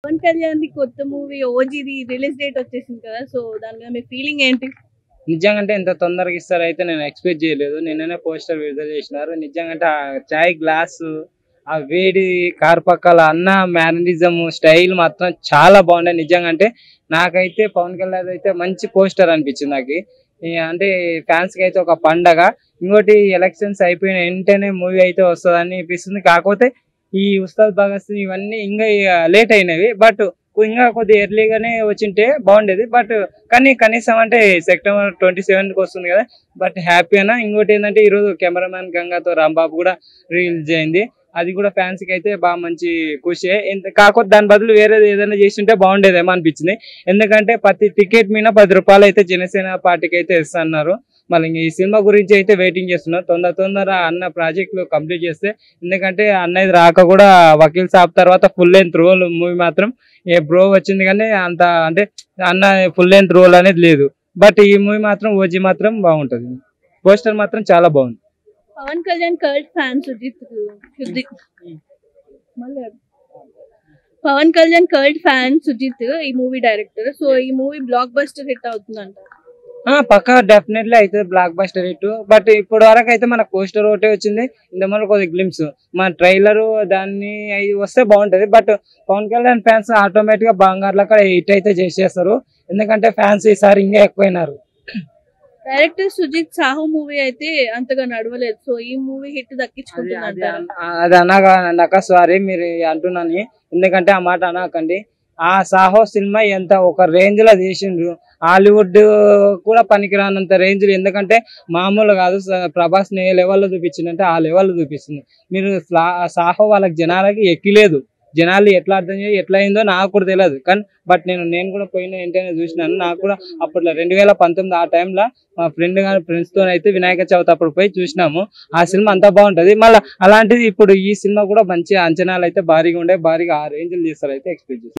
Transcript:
Pawan Kalyan the కొత్త movie ఓజీది release date వచ్చేసింది కదా, సో దాని మీద మీ ఫీలింగ్ ఏంటి? నిజంగా అంటే ఇంత తొందరగా ఇస్తారైతే నేను ఎక్స్పెక్ట్ చేయలేదు. నిన్ననే పోస్టర్ విడుదల చేసినారు. నిజంగా అంటే ఆ చాయ్ గ్లాసు, ఆ వేడి కారు పక్కల అన్న మేనరిజం స్టైల్ మాత్రం చాలా బాగుండే. నిజంగా అంటే నాకైతే పవన్ కళ్యాణ్ అయితే మంచి పోస్టర్ అనిపించింది నాకు. అంటే ఫ్యాన్స్ కి అయితే ఒక పండగ. ఇంకోటి ఎలక్షన్స్ అయిపోయిన వెంటనే మూవీ అయితే వస్తుందని అనిపిస్తుంది. కాకపోతే ఈ ఉస్తాద్ భగత్ సింగ్ ఇవన్నీ ఇంకా లేట్ అయినవి. బట్ ఇంకా కొద్దిగా ఎర్లీగానే వచ్చింటే బాగుండేది. బట్ కానీ కనీసం అంటే సెప్టెంబర్ 27కి వస్తుంది కదా. బట్ హ్యాపీ అన్న. ఇంకోటి ఏంటంటే ఈరోజు కెమెరామ్యాన్ గంగాతో రాంబాబు కూడా రిలీజ్ అయింది. అది కూడా ఫ్యాన్స్ కి అయితే బాగా మంచి ఖుషి. కాకపోతే దాని బదులు వేరేది ఏదైనా చేస్తుంటే బాగుండేదేమో అనిపించింది. ఎందుకంటే ప్రతి టికెట్ మీద 10 రూపాయలు అయితే జనసేన పార్టీకి అయితే ఇస్తున్నారు. మళ్ళీ ఈ సినిమా గురించి అయితే వెయిటింగ్ చేస్తున్నారు. తొందర అన్న ప్రాజెక్టులు కంప్లీట్ చేస్తే, ఎందుకంటే అన్నది రాక కూడా వకీల్ సాబ్ తర్వాత ఫుల్ లెంత్ రోల్ మూవీ మాత్రం ఏ బ్రో వచ్చింది కానీ అంత అంటే అన్న ఫుల్ లెంత్ రోల్ అనేది లేదు. బట్ ఈ మూవీ మాత్రం ఓజీ మాత్రం బాగుంటది. పోస్టర్ మాత్రం చాలా బాగుంది. పవన్ కళ్యాణ్ కల్ట్ ఫ్యాన్ మళ్ళీ పవన్ కళ్యాణ్ కల్ట్ ఫ్యాన్ సుజిత్ ఈ మూవీ డైరెక్టర్. సో ఈ మూవీ బ్లాక్ బస్టర్ హిట్ అవుతుందంట. పక్కా డెఫినెట్లీ అయితే బ్లాక్ బస్టర్ హిట్. బట్ ఇప్పటి వరకు అయితే మన పోస్టర్ ఒకటే వచ్చింది. ఇంతమంది కొద్ది గ్లిమ్స్ మన ట్రైలర్ దాన్ని అవి వస్తే బాగుంటది. But Pawan Kalyan fans automatic గా బంగారులో అక్కడ హిట్ అయితే చేసేస్తారు. ఎందుకంటే ఫ్యాన్స్ ఈసారి ఇంకా ఎక్కువైనారు. డైరెక్టర్ సుజిత్ సాహు మూవీ అయితే అంతగా నడవలేదు. సో ఈ మూవీ హిట్ దక్కించుకుంటుంది. అది అనక సారీ మీరు అంటున్నాను. ఎందుకంటే ఆ మాట అనకండి. ఆ సాహో సినిమా ఎంత ఒక రేంజ్ లో తీసిండ్రు. హాలీవుడ్ కూడా పనికిరానంత రేంజ్ లో. ఎందుకంటే మామూలు కాదు. ప్రభాస్ ఏ లెవెల్లో చూపించిందంటే ఆ లెవెల్లో చూపిస్తుంది. మీరు సాహో వాళ్ళకి జనాలకి ఎక్కిలేదు. జనాలు ఎట్లా అర్థం చేసి ఎట్లా అయిందో నాకు కూడా తెలియదు. కానీ బట్ నేను కూడా పోయిన వెంటనే చూసినాను. నాకు కూడా అప్పట్లో 2019 ఆ టైంలో మా ఫ్రెండ్స్ తో అయితే వినాయక చవితి అప్పుడు పోయి చూసినాము. ఆ సినిమా అంతా బాగుంటది. మళ్ళీ అలాంటిది ఇప్పుడు ఈ సినిమా కూడా మంచి అంచనాలు అయితే భారీగా ఉండే. భారీగా ఆ రేంజ్లు తీస్తారు అయితే ఎక్స్పెక్ట్ చేస్తారు.